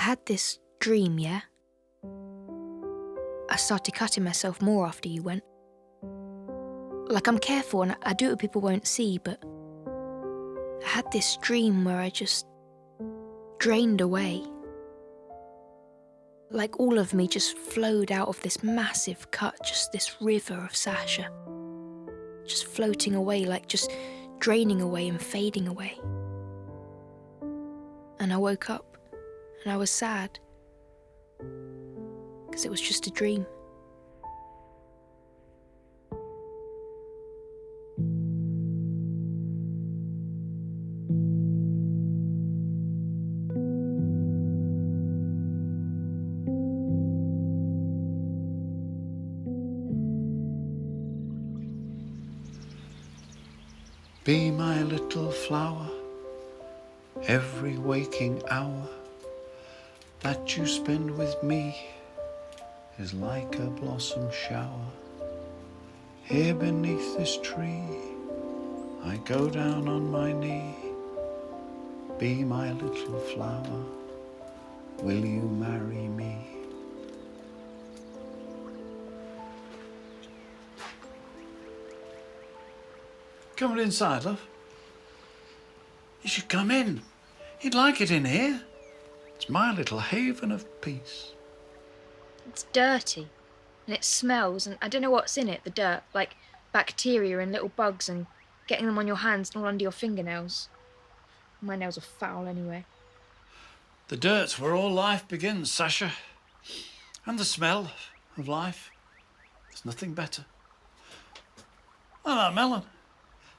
had this dream, yeah? I started cutting myself more after you went. Like, I'm careful and I do it what people won't see, but I had this dream where I just drained away. Like all of me just flowed out of this massive cut, just this river of Sasha. Just floating away, like just draining away and fading away. And I woke up and I was sad. Because it was just a dream. Be my little flower, every waking hour that you spend with me is like a blossom shower. Here beneath this tree, I go down on my knee. Be my little flower, will you marry me? Come on inside, love. You should come in. You'd like it in here. It's my little haven of peace. It's dirty, and it smells, and I don't know what's in it, the dirt, like bacteria and little bugs, and getting them on your hands and all under your fingernails. My nails are foul anyway. The dirt's where all life begins, Sasha. And the smell of life. There's nothing better. Oh, that melon.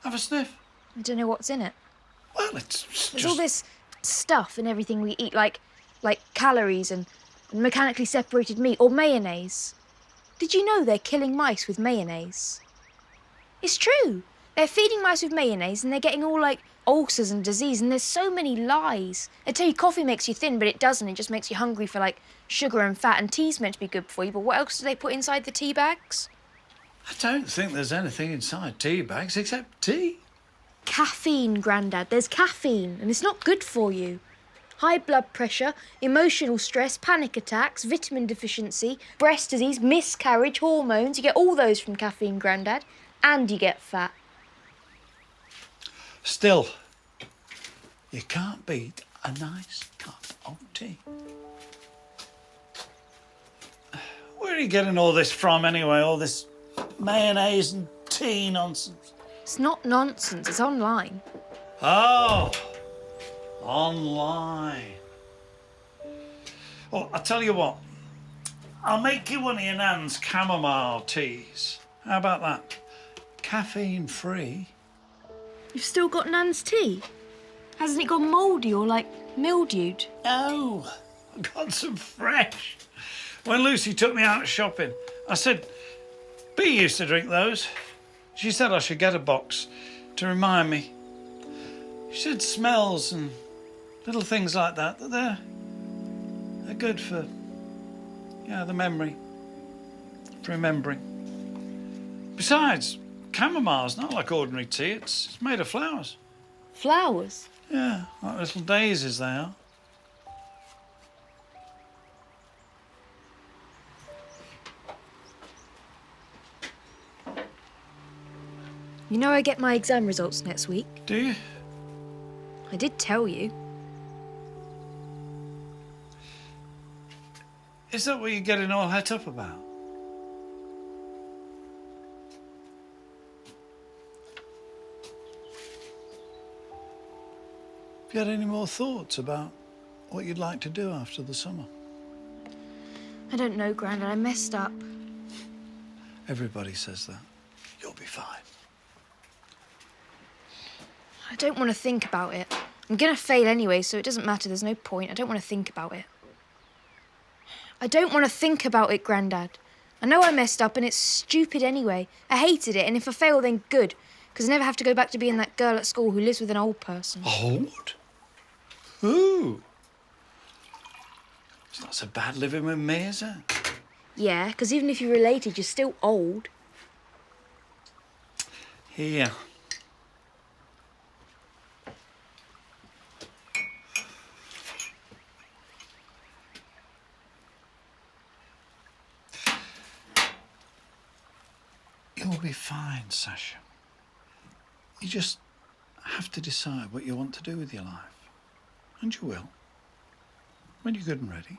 Have a sniff. I don't know what's in it. Well, it's just... There's all this stuff in everything we eat, like calories and mechanically separated meat, or mayonnaise. Did you know they're killing mice with mayonnaise? It's true. They're feeding mice with mayonnaise and they're getting all like ulcers and disease, and there's so many lies. They tell you coffee makes you thin, but it doesn't. It just makes you hungry for like sugar and fat, and tea's meant to be good for you, but what else do they put inside the tea bags? I don't think there's anything inside tea bags except tea. Caffeine, Grandad. There's caffeine, and it's not good for you. High blood pressure, emotional stress, panic attacks, vitamin deficiency, breast disease, miscarriage, hormones. You get all those from caffeine, Grandad, and you get fat. Still, you can't beat a nice cup of tea. Where are you getting all this from anyway, all this mayonnaise and tea nonsense? It's not nonsense, it's online. Oh, online. Well, I'll tell you what. I'll make you one of your nan's chamomile teas. How about that? Caffeine-free. You've still got Nan's tea? Hasn't it gone mouldy or, like, mildewed? No, I've got some fresh. When Lucy took me out shopping, I said, Bea used to drink those. She said I should get a box to remind me. She said smells and little things like that, they're good for, the memory, for remembering. Besides, chamomile's not like ordinary tea, it's made of flowers. Flowers? Yeah, like little daisies they are. You know I get my exam results next week. Do you? I did tell you. Is that what you're getting all het up about? Have you had any more thoughts about what you'd like to do after the summer? I don't know, Grandad. I messed up. Everybody says that. You'll be fine. I don't want to think about it. I'm going to fail anyway, so it doesn't matter. There's no point. I don't want to think about it. I don't want to think about it, Grandad. I know I messed up and it's stupid anyway. I hated it, and if I fail, then good. Because I never have to go back to being that girl at school who lives with an old person. Old? Who? It's not so bad living with me, is it? Yeah, because even if you're related, you're still old. Here. will be fine, Sasha. You just have to decide what you want to do with your life. And you will. When you're good and ready.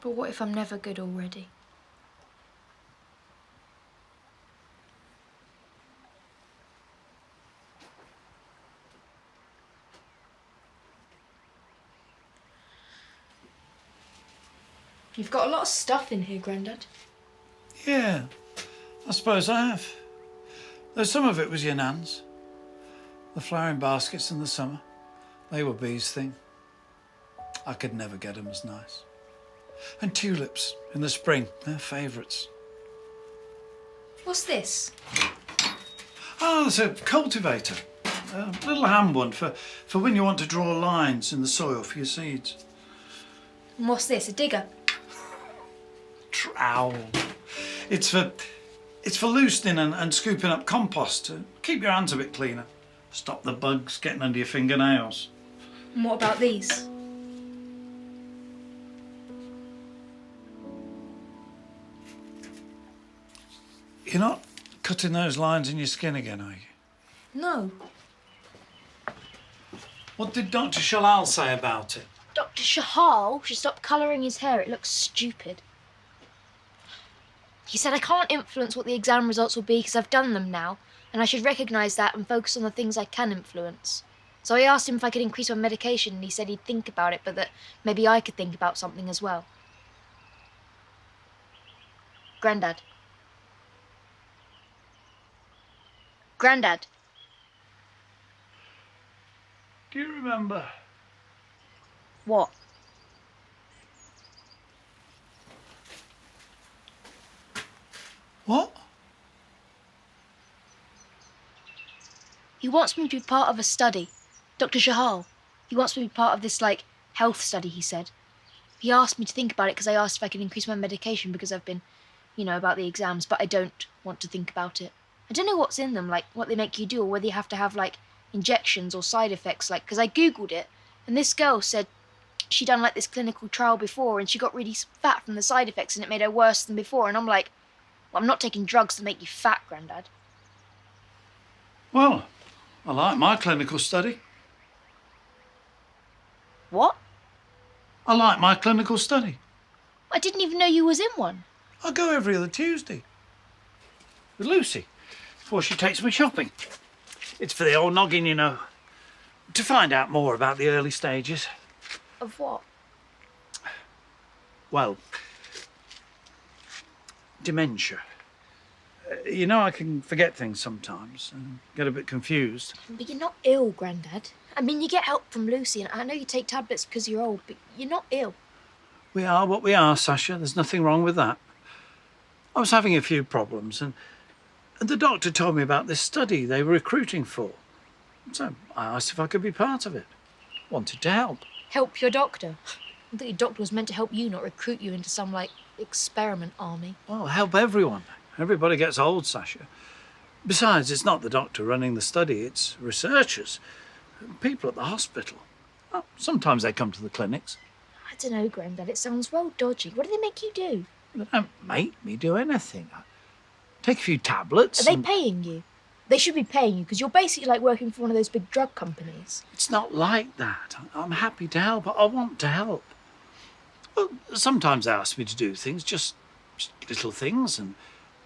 But what if I'm never good already? You've got a lot of stuff in here, Grandad. Yeah, I suppose I have. Though some of it was your nan's. The flowering baskets in the summer, they were Bee's thing. I could never get them as nice. And tulips in the spring, they're favourites. What's this? Oh, it's a cultivator. A little hand one for when you want to draw lines in the soil for your seeds. And what's this, a digger? Trowel. It's for loosening and scooping up compost to keep your hands a bit cleaner. Stop the bugs getting under your fingernails. And what about these? You're not cutting those lines in your skin again, are you? No. What did Dr. Shalal say about it? Dr. Shahal should stop colouring his hair. It looks stupid. He said I can't influence what the exam results will be because I've done them now, and I should recognise that and focus on the things I can influence. So I asked him if I could increase my medication, and he said he'd think about it, but that maybe I could think about something as well. Grandad. Grandad. Do you remember? What? What? He wants me to be part of a study. Dr. Shahal. He wants me to be part of this, health study, he said. He asked me to think about it because I asked if I could increase my medication because I've been, about the exams, but I don't want to think about it. I don't know what's in them, what they make you do, or whether you have to have, injections or side effects, because I Googled it, and this girl said she'd done, this clinical trial before, and she got really fat from the side effects, and it made her worse than before, and I'm like, well, I'm not taking drugs to make you fat, Grandad. Well, I like my clinical study. What? I like my clinical study. I didn't even know you was in one. I go every other Tuesday. With Lucy, before she takes me shopping. It's for the old noggin, to find out more about the early stages. Of what? Well, dementia. I can forget things sometimes and get a bit confused. But you're not ill, Grandad. I mean, you get help from Lucy, and I know you take tablets because you're old, but you're not ill. We are what we are, Sasha. There's nothing wrong with that. I was having a few problems, and the doctor told me about this study they were recruiting for. So I asked if I could be part of it. Wanted to help. Help your doctor? I thought your doctor was meant to help you, not recruit you into some, experiment army. Well, help everyone. Everybody gets old, Sasha. Besides, it's not the doctor running the study, it's researchers, people at the hospital. Well, sometimes they come to the clinics. I don't know, Grandad. It sounds well dodgy. What do they make you do? They don't make me do anything. I take a few tablets. Are they paying you? They should be paying you because you're basically working for one of those big drug companies. It's not like that. I'm happy to help. I want to help. Well, sometimes they ask me to do things, just little things, and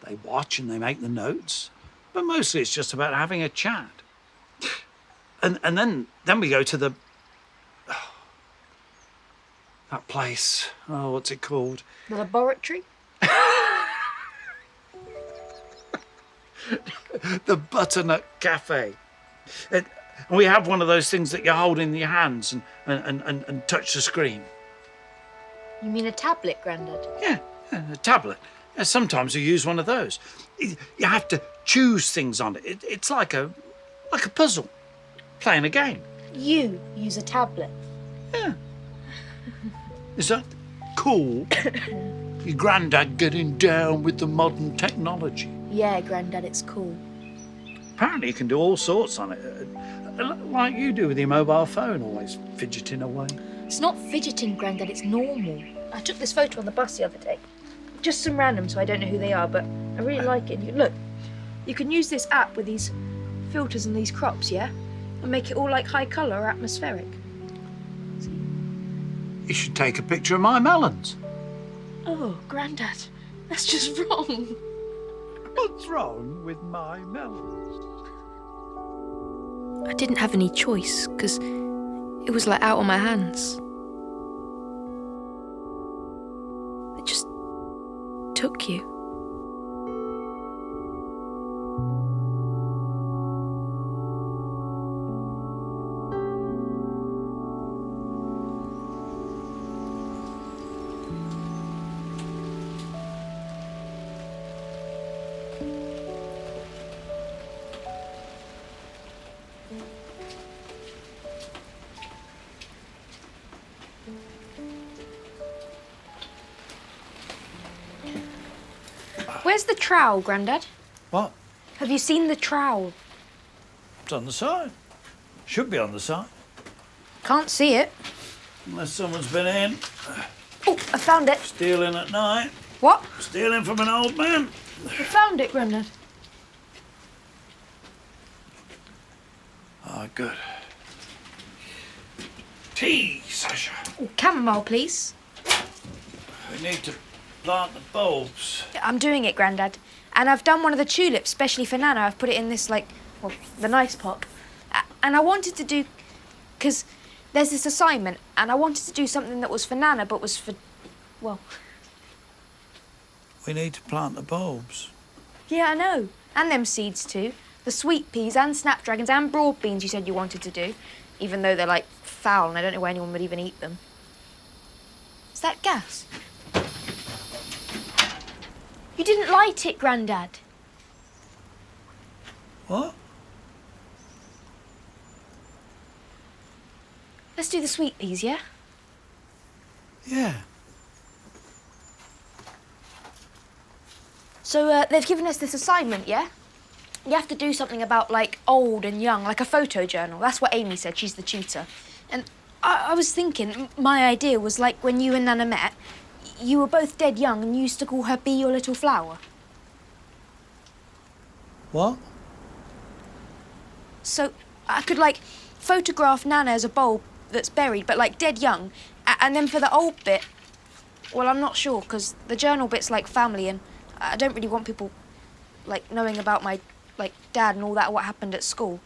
they watch and they make the notes. But mostly it's just about having a chat. And then we go to the... that place. Oh, what's it called? The laboratory? The Butternut Cafe. And we have one of those things that you hold in your hands and touch the screen. You mean a tablet, Grandad? Yeah, a tablet. Yeah, sometimes you use one of those. You have to choose things on it. It's like a puzzle, playing a game. You use a tablet? Yeah. Is that cool? Your Grandad getting down with the modern technology. Yeah, Grandad, it's cool. Apparently you can do all sorts on it. Like you do with your mobile phone, always fidgeting away. It's not fidgeting, Grandad, it's normal. I took this photo on the bus the other day. just some random, so I don't know who they are, but I really like it. Look, you can use this app with these filters and these crops, yeah? And make it all like high colour or atmospheric. See? You should take a picture of my melons. Oh, Grandad, that's just wrong. What's wrong with my melons? I didn't have any choice, because it was like out of my hands. It just took you. Where's the trowel, Grandad? What? Have you seen the trowel? It's on the side. Should be on the side. Can't see it. Unless someone's been in. Oh, I found it. Stealing at night. What? Stealing from an old man. I found it, Grandad. Oh, good. Tea, Sasha. Oh, chamomile, please. We need to plant the bulbs. I'm doing it, Grandad. And I've done one of the tulips, specially for Nana. I've put it in this, like, well, the nice pot. And I wanted to do... Because there's this assignment, and I wanted to do something that was for Nana, but was for... Well... We need to plant the bulbs. Yeah, I know. And them seeds, too. The sweet peas and snapdragons and broad beans you said you wanted to do. Even though they're, like, foul, and I don't know why anyone would even eat them. Is that gas? You didn't light it, Grandad. What? Let's do the sweet peas, yeah? Yeah. So, they've given us this assignment, yeah? You have to do something about, like, old and young, like a photo journal. That's what Amy said, she's the tutor. And I was thinking, my idea was like when you and Nana met, you were both dead young and you used to call her Be Your Little Flower. What? So I could, like, photograph Nana as a bulb that's buried, but, like, dead young. And then for the old bit, well, I'm not sure, because the journal bit's like family, and I don't really want people, like, knowing about my, like, dad and all that, what happened at school.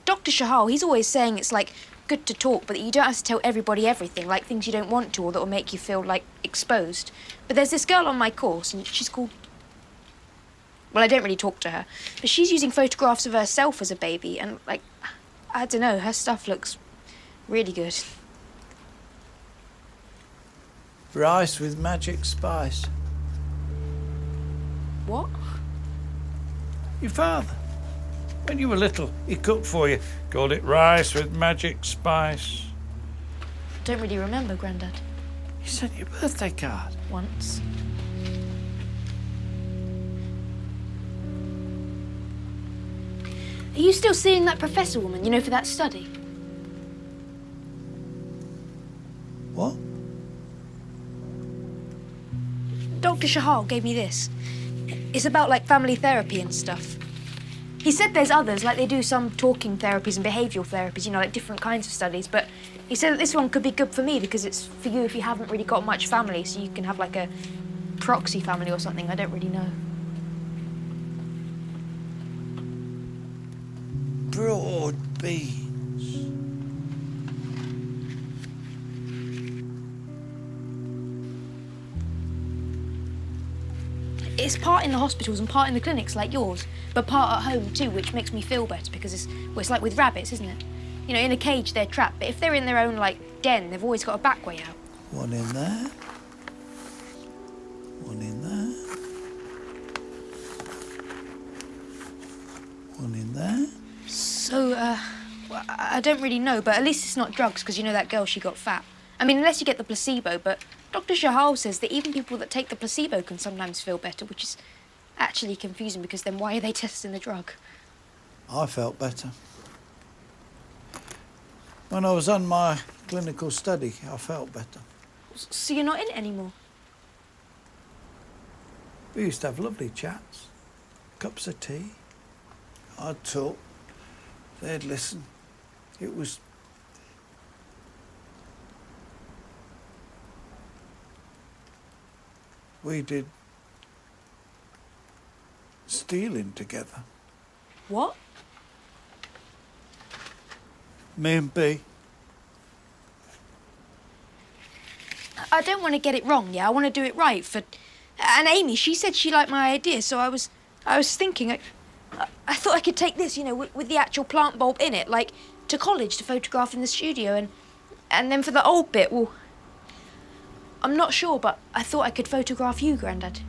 Dr. Shahal, he's always saying it's, like, good to talk, but that you don't have to tell everybody everything, like things you don't want to or that will make you feel, like, exposed. But there's this girl on my course, and she's called... Well, I don't really talk to her, but she's using photographs of herself as a baby, and, like, I don't know, her stuff looks really good. Rice with magic spice. What? Your father. When you were little, he cooked for you. Called it rice with magic spice. Don't really remember, Grandad. He sent you a birthday card. Once. Are you still seeing that professor woman, you know, for that study? What? Dr. Shahal gave me this. It's about, like, family therapy and stuff. He said there's others, like they do some talking therapies and behavioural therapies, you know, like different kinds of studies, but he said that this one could be good for me because it's for you if you haven't really got much family, so you can have, like, a proxy family or something. I don't really know. Broad beans. It's part in the hospitals and part in the clinics like yours, but part at home too, which makes me feel better because it's like with rabbits, isn't it? You know, in a cage they're trapped, but if they're in their own, like, den, they've always got a back way out. One in there. One in there. One in there. So, well, I don't really know, but at least it's not drugs because, you know, that girl, she got fat. I mean, unless you get the placebo, but Dr. Shahal says that even people that take the placebo can sometimes feel better, which is actually confusing because then why are they testing the drug? I felt better. When I was on my clinical study, I felt better. So you're not in it anymore? We used to have lovely chats, cups of tea. I'd talk, they'd listen. It was... We did stealing together. What? Me and B. I don't want to get it wrong, yeah? I want to do it right for... And Amy, she said she liked my idea, so I was thinking... I thought I could take this, you know, with the actual plant bulb in it, like, to college to photograph in the studio, and then for the old bit, well... I'm not sure, but I thought I could photograph you, Grandad.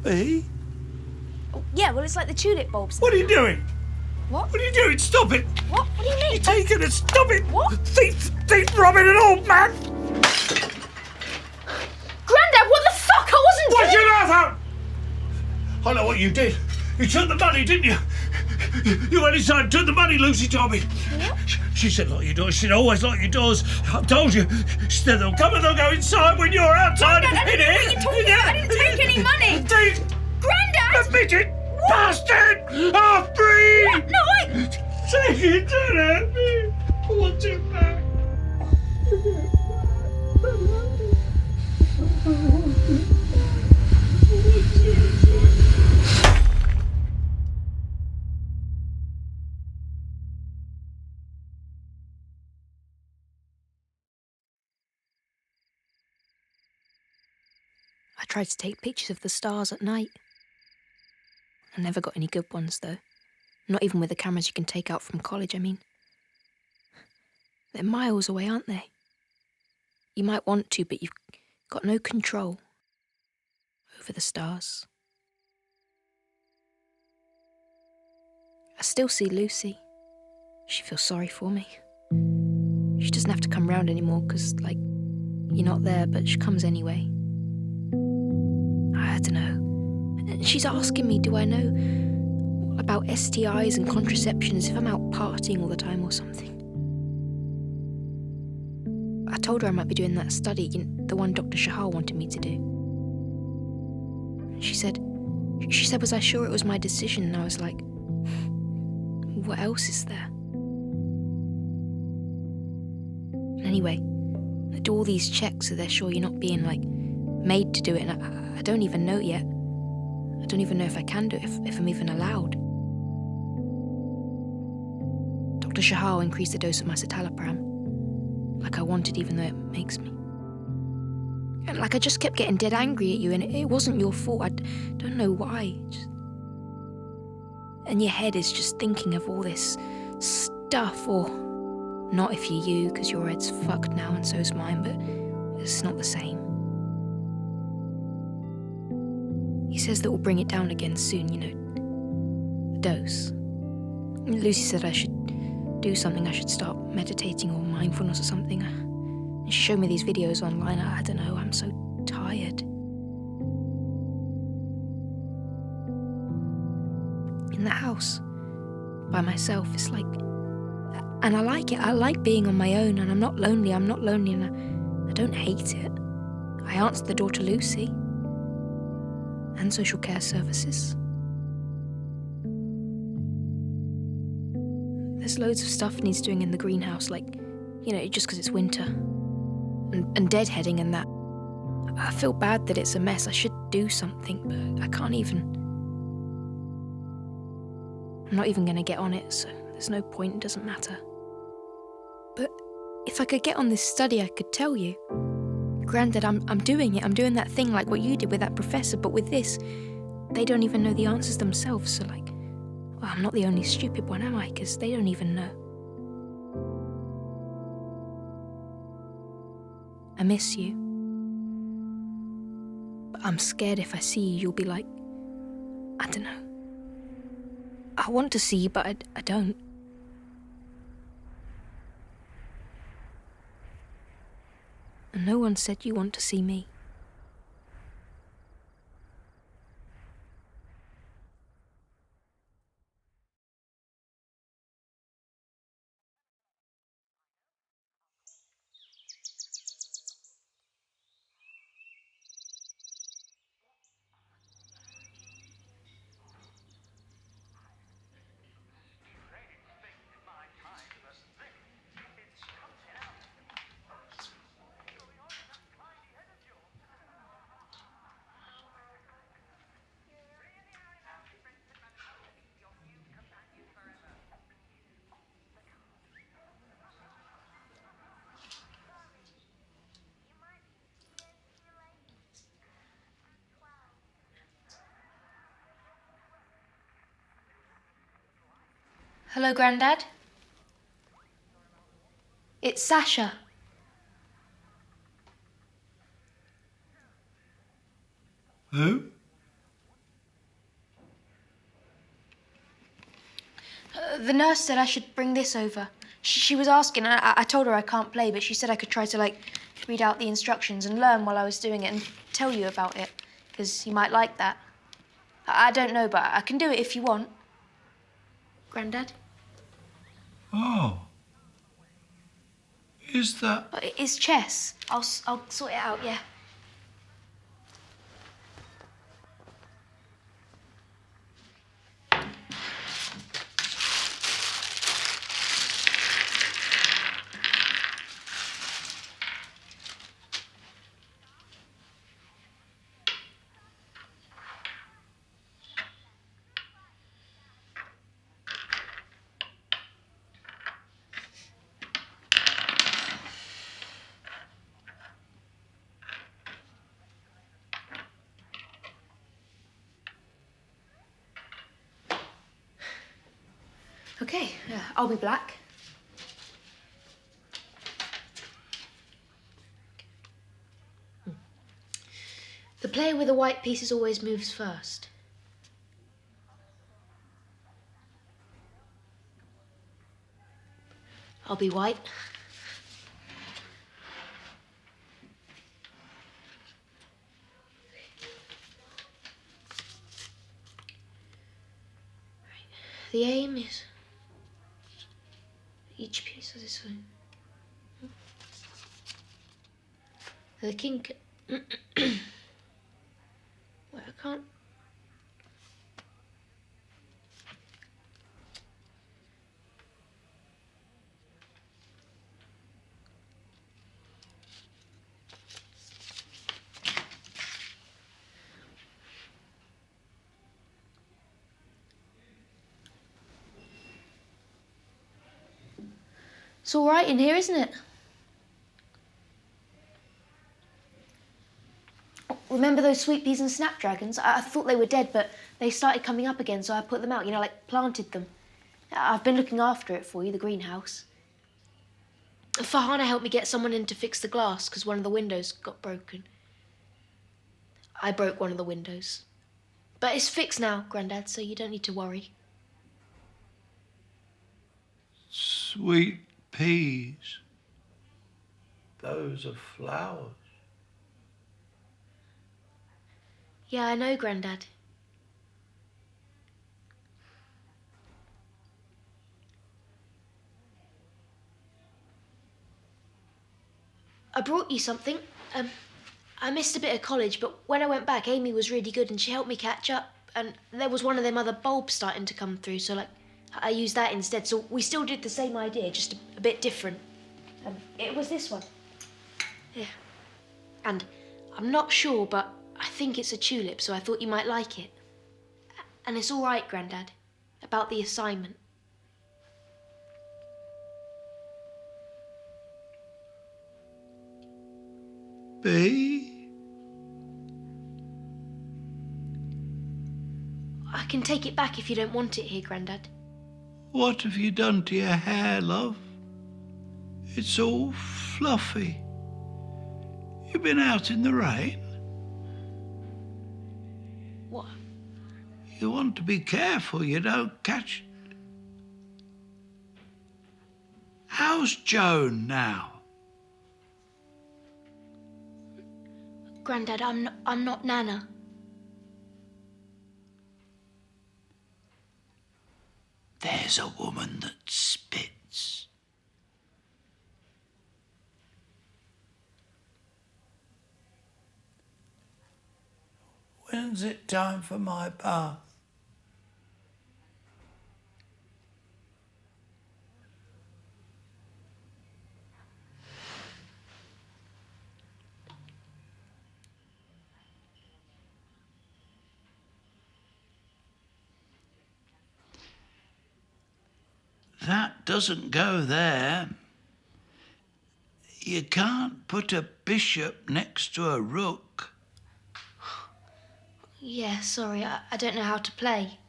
B? Oh, yeah, well, it's like the tulip bulbs. What are you doing? What? What are you doing? Stop it! What? What do you mean? You're taking it! Stop it! What? Thief robbing an old man! Grandad, what the fuck? I wasn't What's doing... your mouth out? I know what you did. You took the money, didn't you? You went inside and took the money, Lucy told me. Yeah? She said lock your doors. She said always lock your doors. I've told you. She said they'll come and they'll go inside when you're outside. Grandad, I didn't know what you're talking about. I didn't take any money. Thief! Grandad! Admit it! Bastard! Half-breed! What? No, I... Take it, don't hurt me. I want it back. I tried to take pictures of the stars at night. I never got any good ones, though. Not even with the cameras you can take out from college, I mean. They're miles away, aren't they? You might want to, but you've got no control over the stars. I still see Lucy. She feels sorry for me. She doesn't have to come round anymore because, like, you're not there, but she comes anyway. I don't know. And she's asking me, do I know about STIs and contraceptions if I'm out partying all the time or something? I told her I might be doing that study, the one Dr. Shahar wanted me to do. She said, was I sure it was my decision? And I was like, what else is there? Anyway, I do all these checks so they're sure you're not being, like, made to do it, and I don't even know yet. I don't even know if I can do it, if I'm even allowed. Dr. Shahar increased the dose of my citalopram, like I wanted, even though it makes me. And like I just kept getting dead angry at you, and it wasn't your fault. I don't know why. And your head is just thinking of all this stuff, or not if you're you, because your head's fucked now and so's mine, but it's not the same. He says that we'll bring it down again soon, you know, the dose. Lucy said I should do something, I should start meditating or mindfulness or something. And she showed me these videos online. I don't know, I'm so tired. In the house, by myself, it's like... And I like it, I like being on my own, and I'm not lonely, and I don't hate it. I answer the door to Lucy. And social care services. There's loads of stuff needs doing in the greenhouse, like, you know, just because it's winter. And deadheading and that. I feel bad that it's a mess. I should do something, but I can't even. I'm not even going to get on it, so there's no point, it doesn't matter. But if I could get on this study, I could tell you. Grandad, I'm doing it. I'm doing that thing like what you did with that professor, but with this, they don't even know the answers themselves, so like, well, I'm not the only stupid one, am I? Because they don't even know. I miss you. But I'm scared if I see you, you'll be like, I don't know. I want to see you, but I don't. And no one said you want to see me. Hello, Grandad. It's Sasha. Who? The nurse said I should bring this over. She was asking, and I told her I can't play, but she said I could try to, read out the instructions and learn while I was doing it and tell you about it, because you might like that. I don't know, but I can do it if you want. Grandad? Oh. Is that... It's chess. I'll sort it out, yeah. Okay, I'll be black. The player with the white pieces always moves first. I'll be white. The aim is each piece of this one. The king can... Wait, I can't... It's all right in here, isn't it? Remember those sweet peas and snapdragons? I thought they were dead, but they started coming up again, so I put them out, planted them. I've been looking after it for you, the greenhouse. Farhana helped me get someone in to fix the glass, because one of the windows got broken. I broke one of the windows. But it's fixed now, Grandad, so you don't need to worry. Sweet peas. Those are flowers. Yeah, I know, Grandad. I brought you something. I missed a bit of college, but when I went back, Amy was really good and she helped me catch up. And there was one of them other bulbs starting to come through, so I used that instead. So we still did the same idea, just a bit different. It was this one. Yeah. And I'm not sure, but I think it's a tulip, so I thought you might like it. And it's all right, Grandad, about the assignment. B? I can take it back if you don't want it here, Grandad. What have you done to your hair, love? It's all fluffy. You've been out in the rain? What? You want to be careful you don't catch... How's Joan now? Grandad, I'm not Nana. There's a woman that spits. When's it time for my bath? That doesn't go there. You can't put a bishop next to a rook. Yeah, sorry, I don't know how to play.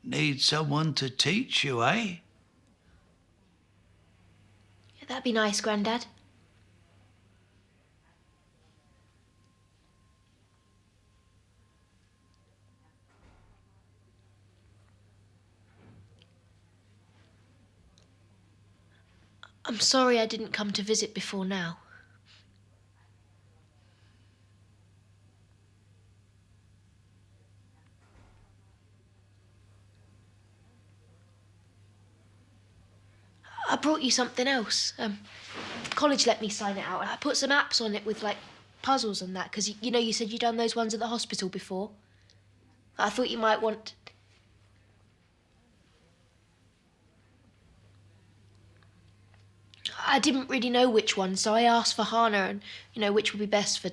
Need someone to teach you, eh? Yeah, that'd be nice, Grandad. I'm sorry I didn't come to visit before now. I brought you something else. College let me sign it out. I put some apps on it with, like, puzzles and that, because, you know, you said you'd done those ones at the hospital before. I thought you might want... I didn't really know which one, so I asked for Hannah and, you know, which would be best for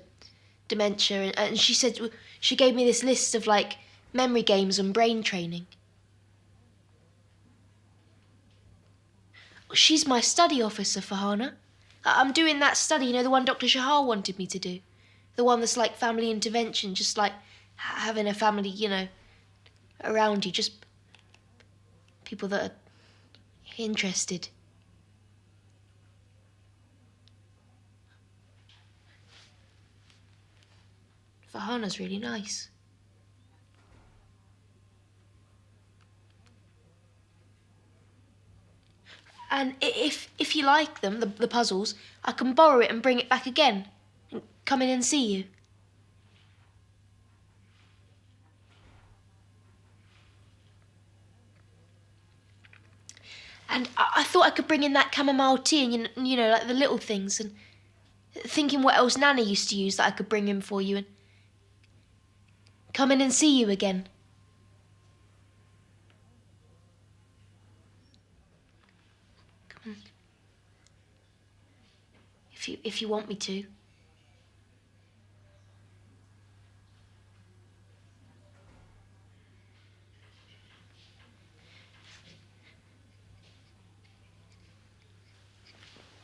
dementia. And she said... She gave me this list of, like, memory games and brain training. She's my study officer for Hannah. I'm doing that study, you know, the one Dr. Shahar wanted me to do. The one that's like family intervention, just like having a family, you know, around you, just people that are interested. Farhana's really nice. And if you like them, the puzzles, I can borrow it and bring it back again. And come in and see you. And I thought I could bring in that chamomile tea and, you know, like the little things. And thinking what else Nana used to use that I could bring in for you. And come in and see you again. Come on. If you want me to.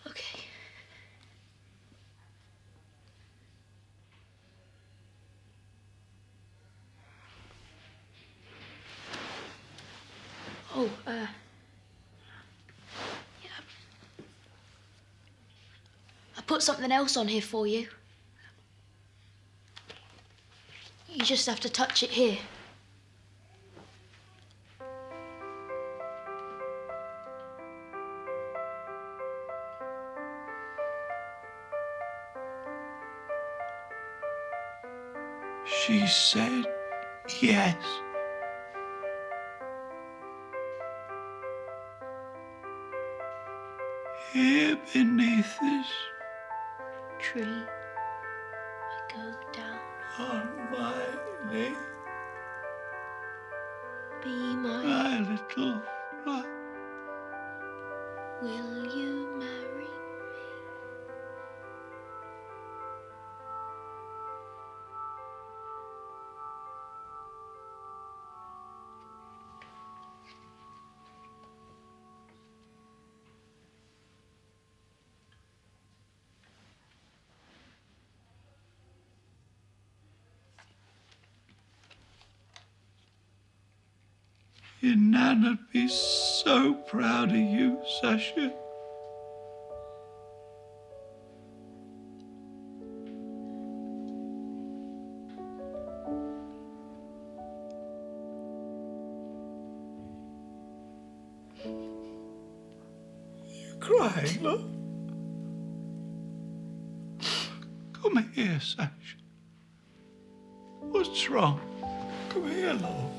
Okay. Oh, yeah. I put something else on here for you. You just have to touch it here. She said yes. Here beneath this Tree, I go down. on my knee, Be my... my little flower. Will you marry me? Your nan'd be so proud of you, Sasha. You crying, love? Come here, Sasha. What's wrong? Come here, love.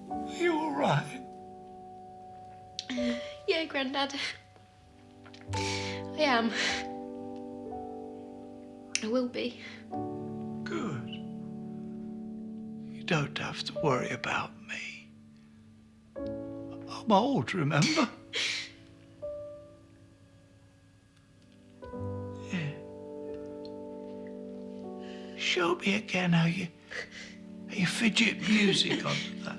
Are you all right? Yeah, Grandad. I am. I will be. Good. You don't have to worry about me. I'm old, remember? Yeah. Show me again how you fidget music on that.